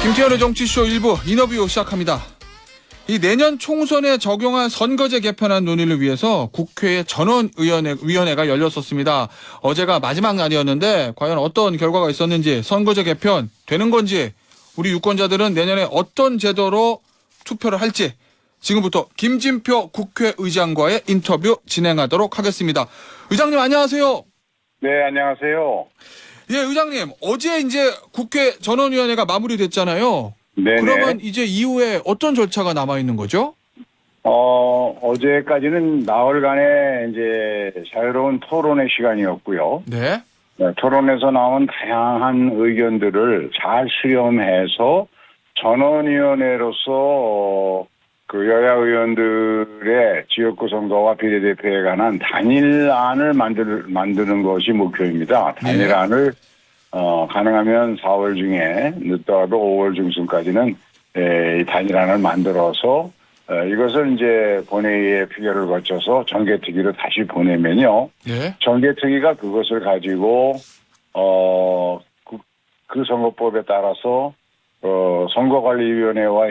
김태현의 정치쇼 1부 인터뷰 시작합니다. 이 내년 총선에 적용한 선거제 개편안 논의를 위해서 국회 전원위원회가 열렸었습니다. 어제가 마지막 날이었는데 과연 어떤 결과가 있었는지, 선거제 개편 되는 건지, 우리 유권자들은 내년에 어떤 제도로 투표를 할지 지금부터 김진표 국회의장과의 인터뷰 진행하도록 하겠습니다. 의장님 안녕하세요. 네, 안녕하세요. 예, 의장님, 어제 이제 국회 전원위원회가 마무리됐잖아요. 네네. 그러면 이제 이후에 어떤 절차가 남아 있는 거죠? 어제까지는 나흘간의 이제 자유로운 토론의 시간이었고요. 네. 네, 토론에서 나온 다양한 의견들을 잘 수렴해서 전원위원회로서 그 여야 의원들의 지역구 선거와 비례대표에 관한 단일안을 만드는 것이 목표입니다. 단일안을 가능하면 4월 중에 늦더라도 5월 중순까지는 이 단일안을 만들어서 이것을 이제 본회의의 표결을 거쳐서 정개특위로 다시 보내면요. 네. 정개특위가 그것을 가지고 그 선거법에 따라서 선거관리위원회와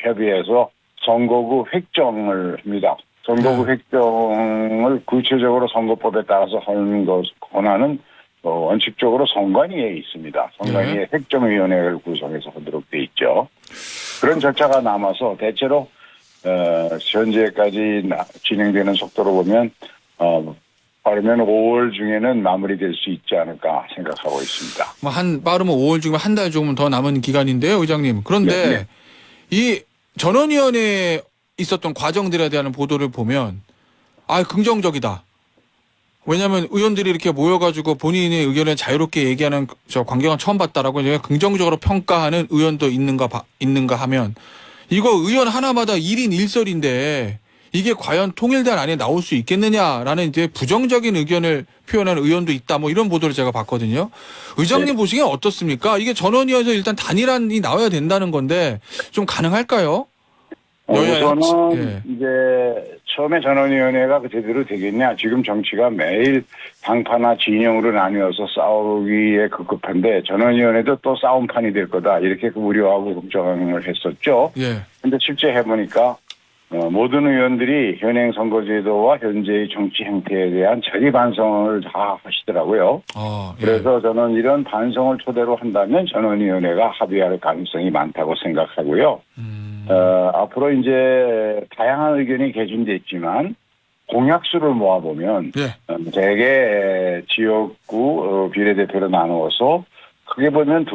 협의해서 선거구 획정을 합니다. 선거구 획정을 구체적으로 선거법에 따라서 하는 권한은 원칙적으로 선관위에 있습니다. 선관위에 획정위원회를 구성해서 하도록 돼 있죠. 그런 절차가 남아서 대체로 현재까지 진행되는 속도로 보면 빠르면 5월 중에는 마무리될 수 있지 않을까 생각하고 있습니다. 뭐 빠르면 5월 중이면 한 달 조금 더 남은 기간인데요, 의장님. 그런데 네. 이 전원위원회에 있었던 과정들에 대한 보도를 보면 긍정적이다. 왜냐하면 의원들이 이렇게 모여가지고 본인의 의견을 자유롭게 얘기하는 저 광경은 처음 봤다라고 긍정적으로 평가하는 의원도 있는가 하면 이거 의원 하나마다 1인 1설인데 이게 과연 통일된 안에 나올 수 있겠느냐라는 이제 부정적인 의견을 표현하는 의원도 있다. 뭐 이런 보도를 제가 봤거든요. 의장님 보시기엔 어떻습니까? 이게 전원위원회에서 일단 단일안이 나와야 된다는 건데 좀 가능할까요? 우선은 이제 처음에 전원위원회가 제대로 되겠냐. 지금 정치가 매일 당파나 진영으로 나뉘어서 싸우기에 급급한데 전원위원회도 또 싸움판이 될 거다. 이렇게 우려하고 걱정을 했었죠. 그런데 실제 해보니까 모든 의원들이 현행 선거제도와 현재의 정치 행태에 대한 자기 반성을 다 하시더라고요. 그래서 저는 이런 반성을 토대로 한다면 전원위원회가 합의할 가능성이 많다고 생각하고요. 앞으로 이제 다양한 의견이 개진됐지만 공약수를 모아보면 대개 지역구 비례대표로 나누어서 크게 보면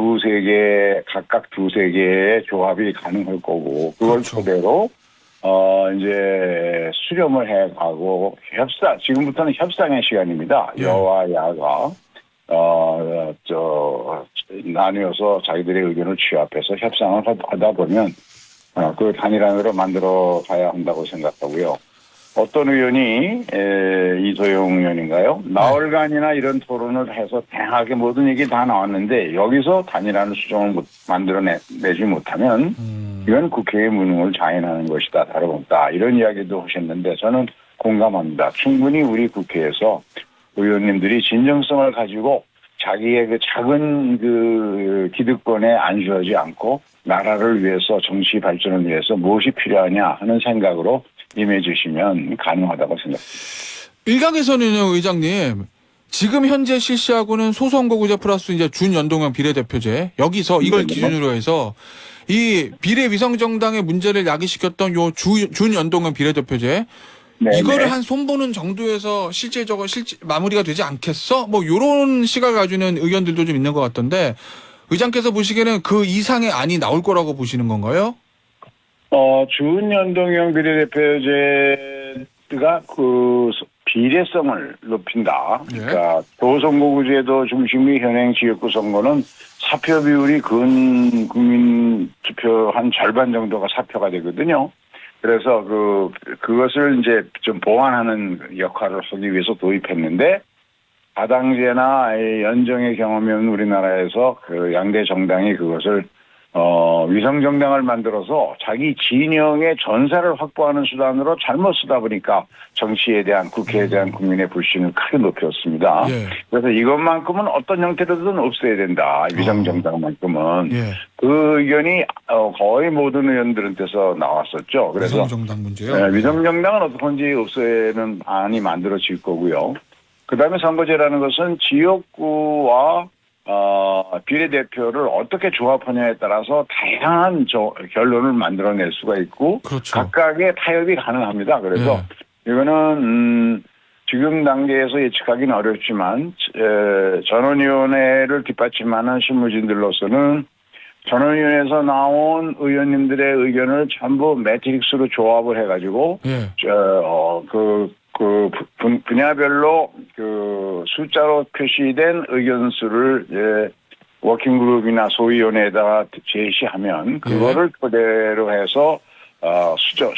각각 두세 개의 조합이 가능할 거고 그걸 토대로 이제 수렴을 해가고 지금부터는 협상의 시간입니다. 여와 야가, 나뉘어서 자기들의 의견을 취합해서 협상을 하다 보면, 그 단일안으로 만들어 가야 한다고 생각하고요. 어떤 의원이, 이소영 의원인가요? 나흘간이나 이런 토론을 해서 다양하게 모든 얘기 다 나왔는데, 여기서 단일안을 만들어내지 못하면, 이건 국회의 무능을 자인하는 것이다. 다름없다. 이런 이야기도 하셨는데 저는 공감합니다. 충분히 우리 국회에서 의원님들이 진정성을 가지고 자기의 그 작은 그 기득권에 안주하지 않고 나라를 위해서 정치 발전을 위해서 무엇이 필요하냐 하는 생각으로 임해주시면 가능하다고 생각합니다. 일각에서는요, 의장님. 지금 현재 실시하고는 소선거구제 플러스 이제 준연동형 비례대표제 여기서 이걸 기준으로 해서 이 비례위성정당의 문제를 야기시켰던 요 준연동형 비례대표제 이거를 한 손보는 정도에서 실질적으로 마무리가 되지 않겠어? 뭐 요런 시각을 가지는 의견들도 좀 있는 것 같던데 의장께서 보시기에는 그 이상의 안이 나올 거라고 보시는 건가요? 준연동형 비례대표제가 그 비례성을 높인다. 그러니까 도선거구제도 중심의 현행 지역구 선거는 사표 비율이 국민 투표 한 절반 정도가 사표가 되거든요. 그래서 그것을 이제 좀 보완하는 역할을 하기 위해서 도입했는데 다당제나 연정의 경험은 우리나라에서 그 양대 정당이 그것을 위성정당을 만들어서 자기 진영의 전사를 확보하는 수단으로 잘못 쓰다 보니까 정치에 대한 국회에 대한 국민의 불신을 크게 높였습니다. 예. 그래서 이것만큼은 어떤 형태로든 없애야 된다. 위성정당만큼은. 예. 그 의견이 거의 모든 의원들한테서 나왔었죠. 그래서 위성정당 문제요. 위성정당은 어떻게든지 없애는 안이 만들어질 거고요. 그다음에 선거제라는 것은 지역구와 비례대표를 어떻게 조합하냐에 따라서 다양한 결론을 만들어낼 수가 있고 그렇죠. 각각의 타협이 가능합니다. 그래서 이거는 지금 단계에서 예측하기는 어렵지만 전원위원회를 뒷받침하는 실무진들로서는 전원위원회에서 나온 의원님들의 의견을 전부 매트릭스로 조합을 해가지고 예. 분야별로 그 숫자로 표시된 의견 수를 워킹그룹이나 소위원회에다가 제시하면 그거를 그대로 해서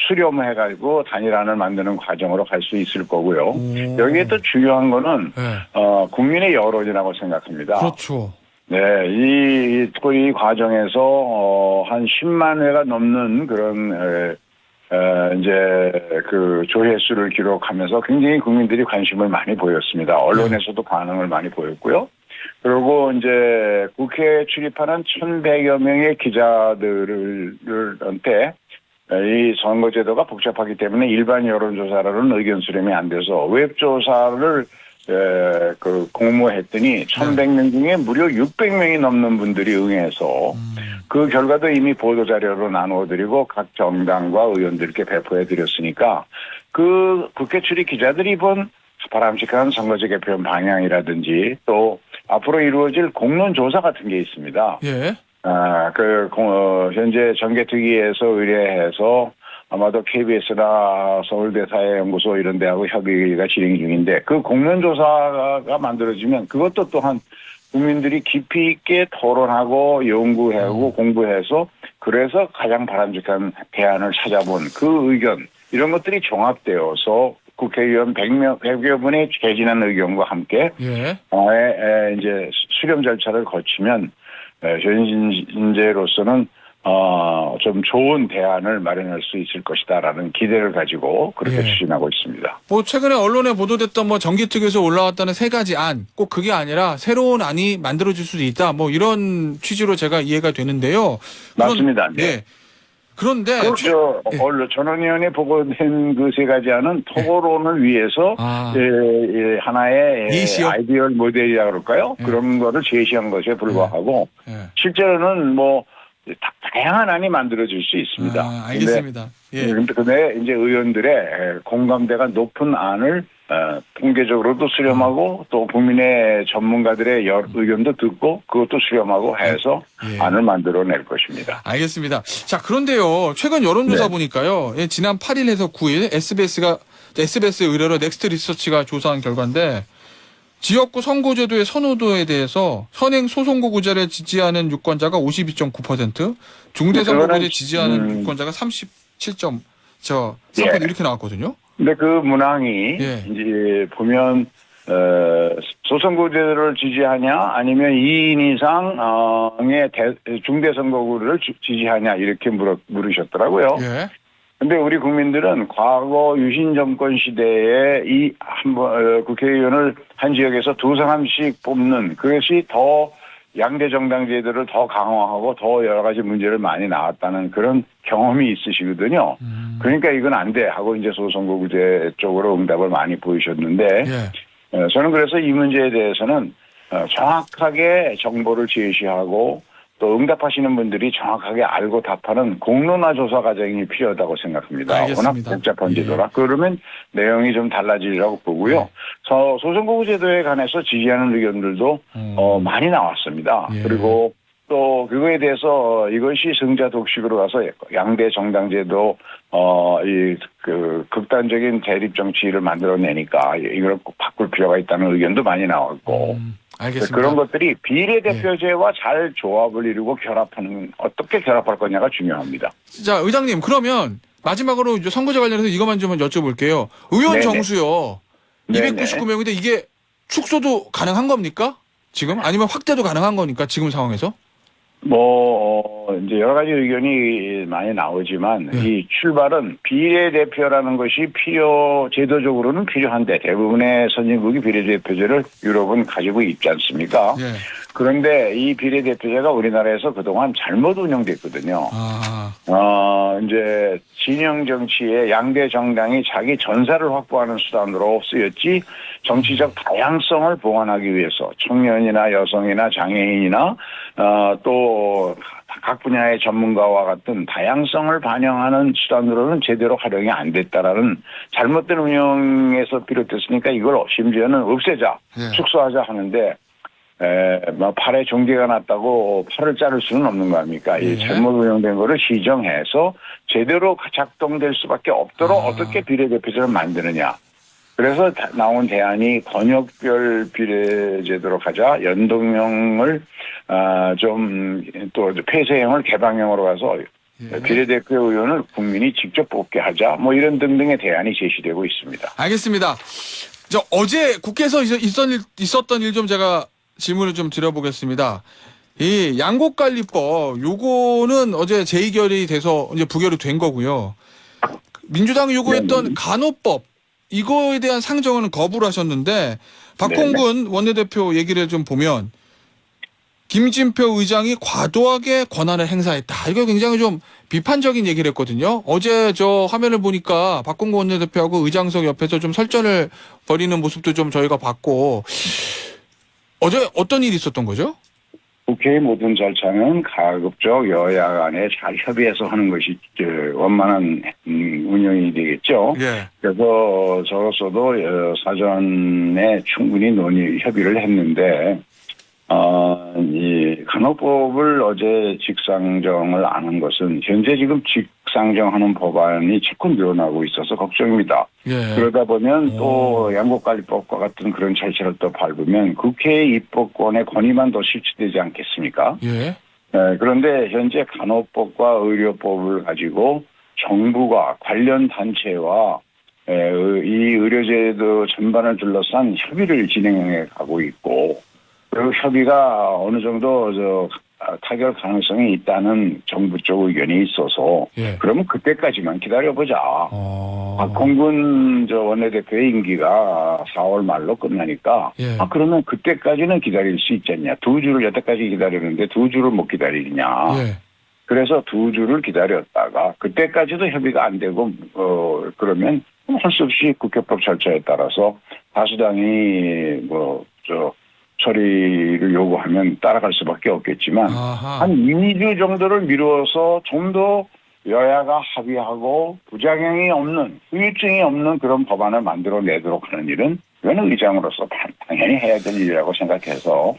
수렴해가지고 단일안을 만드는 과정으로 갈 수 있을 거고요. 여기에 또 중요한 거는 국민의 여론이라고 생각합니다. 그렇죠. 네, 이 과정에서 한 10만 회가 넘는 그런 이제 그 조회수를 기록하면서 굉장히 국민들이 관심을 많이 보였습니다. 언론에서도 반응을 많이 보였고요. 그리고 이제 국회에 출입하는 1,100여 명의 기자들한테 이 선거제도가 복잡하기 때문에 일반 여론조사로는 의견 수렴이 안 돼서 웹조사를 공모했더니 1,100명 중에 무려 600명이 넘는 분들이 응해서 그 결과도 이미 보도자료로 나누어드리고 각 정당과 의원들께 배포해드렸으니까 그 국회 출입 기자들이 본 바람직한 선거제 개편 방향이라든지 또 앞으로 이루어질 공론조사 같은 게 있습니다. 예. 현재 정개특위에서 의뢰해서 아마도 KBS나 서울대 사회연구소 이런 데하고 협의가 진행 중인데 그 공론조사가 만들어지면 그것도 또한 국민들이 깊이 있게 토론하고 연구하고 공부해서 그래서 가장 바람직한 대안을 찾아본 그 의견 이런 것들이 종합되어서 국회의원 100여 분의 개진한 의견과 함께 이제 수렴 절차를 거치면 현재로서는 좀 좋은 대안을 마련할 수 있을 것이다라는 기대를 가지고 그렇게 추진하고 있습니다. 뭐 최근에 언론에 보도됐던 뭐 정기특위에서 올라왔다는 3가지 안, 꼭 그게 아니라 새로운 안이 만들어질 수도 있다. 뭐 이런 취지로 제가 이해가 되는데요. 맞습니다. 네. 그런데 전원위원회 보고된 그 3가지 안은 토론을 위해서 하나의 아이디얼 모델이라 그럴까요? 그런 거를 제시한 것에 불과하고 실제로는 뭐 다양한 안이 만들어질 수 있습니다. 알겠습니다. 근데 이제 의원들의 공감대가 높은 안을 통계적으로도 수렴하고 또 국민의 전문가들의 의견도 듣고 그것도 수렴하고 해서 안을 만들어낼 것입니다. 알겠습니다. 자, 그런데요. 최근 여론조사 보니까요. 지난 8일에서 9일 SBS의 의뢰로 넥스트 리서치가 조사한 결과인데 지역구 선거제도의 선호도에 대해서 현행 소선거구제를 지지하는 유권자가 52.9%, 중대선거구제 지지하는 유권자가 37.3% 이렇게 나왔거든요. 근데 그 문항이 이제 보면 소선거구제를 지지하냐 아니면 2인 이상의 중대선거구를 지지하냐 이렇게 물으셨더라고요. 근데 우리 국민들은 과거 유신 정권 시대에 국회의원을 한 지역에서 2사람씩 뽑는 그것이 더 양대 정당 제도를 더 강화하고 더 여러 가지 문제를 많이 나왔다는 그런 경험이 있으시거든요. 그러니까 이건 안 돼 하고 이제 소선거구제 쪽으로 응답을 많이 보이셨는데 저는 그래서 이 문제에 대해서는 정확하게 정보를 제시하고 또 응답하시는 분들이 정확하게 알고 답하는 공론화 조사 과정이 필요하다고 생각합니다. 알겠습니다. 워낙 복잡한 제도라. 그러면 내용이 좀 달라지리라고 보고요. 소선거구 제도에 관해서 지지하는 의견들도 많이 나왔습니다. 그리고 또 그거에 대해서 이것이 승자 독식으로 가서 양대 정당 제도 극단적인 대립 정치를 만들어내니까 이걸 꼭 바꿀 필요가 있다는 의견도 많이 나왔고 알겠습니다. 그런 것들이 비례대표제와 잘 조합을 이루고 어떻게 결합할 거냐가 중요합니다. 자, 의장님, 그러면 마지막으로 이제 선거제 관련해서 이것만 좀 여쭤볼게요. 의원 정수요. 299명인데 이게 축소도 가능한 겁니까? 지금? 아니면 확대도 가능한 겁니까? 지금 상황에서? 이제 여러 가지 의견이 많이 나오지만 이 출발은 비례대표라는 것이 제도적으로는 필요한데 대부분의 선진국이 비례대표제를 유럽은 가지고 있지 않습니까? 예. 그런데 이 비례대표제가 우리나라에서 그동안 잘못 운영됐거든요. 이제 진영 정치의 양대 정당이 자기 전사를 확보하는 수단으로 쓰였지 정치적 다양성을 보완하기 위해서 청년이나 여성이나 장애인이나 또 각 분야의 전문가와 같은 다양성을 반영하는 수단으로는 제대로 활용이 안 됐다라는 잘못된 운영에서 비롯됐으니까 이걸 심지어는 없애자, 축소하자 하는데 팔에 종기가 났다고 팔을 자를 수는 없는 거 아닙니까? 이 잘못 운영된 거를 시정해서 제대로 작동될 수밖에 없도록 어떻게 비례대표제를 만드느냐. 그래서 나온 대안이 권역별 비례제도로 가자, 연동형을 좀 또 폐쇄형을 개방형으로 가서 비례대표 의원을 국민이 직접 뽑게 하자, 뭐 이런 등등의 대안이 제시되고 있습니다. 알겠습니다. 어제 국회에서 있었던 일 좀 제가 질문을 좀 드려보겠습니다. 이 양곡관리법 요거는 어제 재의결이 돼서 이제 부결이 된 거고요. 민주당이 요구했던 간호법 이거에 대한 상정은 거부를 하셨는데 박홍근 원내대표 얘기를 좀 보면 김진표 의장이 과도하게 권한을 행사했다. 이거 굉장히 좀 비판적인 얘기를 했거든요. 어제 저 화면을 보니까 박홍근 원내대표하고 의장석 옆에서 좀 설전을 벌이는 모습도 좀 저희가 봤고 어제 어떤 일이 있었던 거죠? 국회의 모든 절차는 가급적 여야 간에 잘 협의해서 하는 것이 원만한 운영이 되겠죠. 예. 그래서 저로서도 사전에 충분히 협의를 했는데 이 간호법을 어제 직상정을 안 한 것은 현재 지금 직상정하는 법안이 자꾸 늘어나고 있어서 걱정입니다. 예. 그러다 보면 또 양곡관리법과 같은 그런 절차를 또 밟으면 국회의 입법권의 권위만 더 실추되지 않겠습니까? 예. 그런데 현재 간호법과 의료법을 가지고 정부가 관련 단체와 이 의료제도 전반을 둘러싼 협의를 진행해 가고 있고 그리고 협의가 어느 정도 타결 가능성이 있다는 정부 쪽 의견이 있어서 그러면 그때까지만 기다려보자. 박홍근 원내대표의 임기가 4월 말로 끝나니까 그러면 그때까지는 기다릴 수 있겠냐. 2주를 여태까지 기다렸는데 2주를 못 기다리냐. 그래서 2주를 기다렸다가 그때까지도 협의가 안 되고 그러면 할 수 없이 국회법 절차에 따라서 다수당이 처리를 요구하면 따라갈 수밖에 없겠지만 한 2주 정도를 미루어서 좀 더 여야가 합의하고 부작용이 없는 후유증이 없는 그런 법안을 만들어내도록 하는 일은 이거는 의장으로서 당연히 해야 될 일이라고 생각해서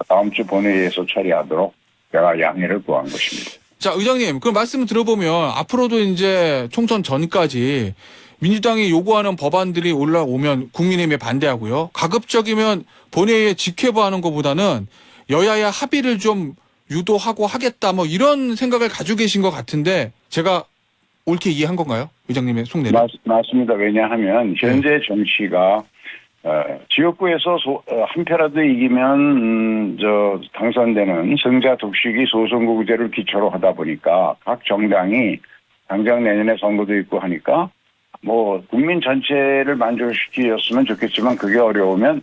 다음 주 본회의에서 처리하도록 제가 양해를 구한 것입니다. 자, 의장님, 그 말씀을 들어보면 앞으로도 이제 총선 전까지 민주당이 요구하는 법안들이 올라오면 국민의힘에 반대하고요. 가급적이면 본회의에 직회부하는 것보다는 여야의 합의를 좀 유도하고 하겠다 뭐 이런 생각을 가지고 계신 것 같은데 제가 옳게 이해한 건가요? 의장님의 속내를. 맞습니다. 왜냐하면 현재 정치가 지역구에서 한 표라도 이기면 당선되는 승자 독식이 소선거구제를 기초로 하다 보니까 각 정당이 당장 내년에 선거도 있고 하니까 뭐 국민 전체를 만족시키었으면 좋겠지만 그게 어려우면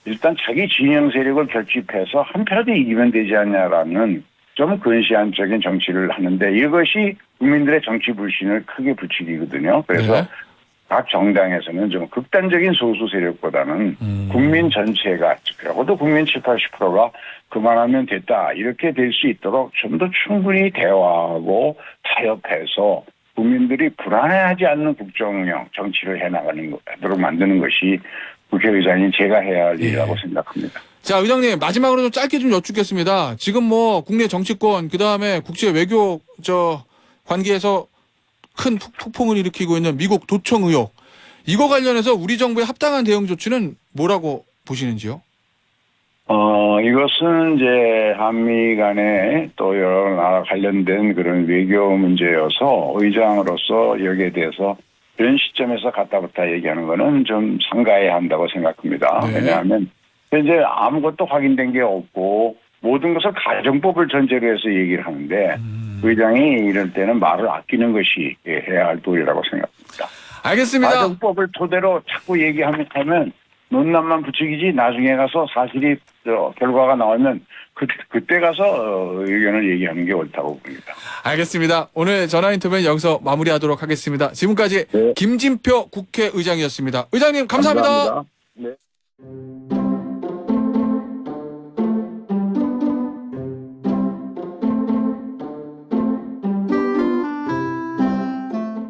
일단 자기 진영 세력을 결집해서 한 표라도 이기면 되지 않냐라는 좀 근시안적인 정치를 하는데 이것이 국민들의 정치 불신을 크게 부추기거든요. 그래서 각 정당에서는 좀 극단적인 소수 세력보다는 국민 전체가 적어도 국민 70, 80%가 그만하면 됐다 이렇게 될 수 있도록 좀 더 충분히 대화하고 타협해서 국민들이 불안해하지 않는 국정운영 정치를 해나가도록 만드는 것이 국회의장인 제가 해야 할 일이라고 생각합니다. 자, 의장님 마지막으로 좀 짧게 좀 여쭙겠습니다. 지금 뭐 국내 정치권 그다음에 국제 외교 관계에서 큰 폭풍을 일으키고 있는 미국 도청 의혹 이거 관련해서 우리 정부의 합당한 대응 조치는 뭐라고 보시는지요? 이것은 이제 한미 간에 또 여러 나라 관련된 그런 외교 문제여서 의장으로서 여기에 대해서 이런 시점에서 갔다 왔다 얘기하는 거는 좀 삼가해야 한다고 생각합니다. 왜냐하면 현재 아무것도 확인된 게 없고 모든 것을 가정법을 전제로 해서 얘기를 하는데 의장이 이럴 때는 말을 아끼는 것이 해야 할 도리라고 생각합니다. 알겠습니다. 가정법을 토대로 자꾸 얘기하면 논란만 부추기지 나중에 가서 사실이 결과가 나오면 그때 가서 의견을 얘기하는 게 옳다고 봅니다. 알겠습니다. 오늘 전화 인터뷰는 여기서 마무리하도록 하겠습니다. 지금까지 네. 김진표 국회의장이었습니다. 의장님 감사합니다. 네.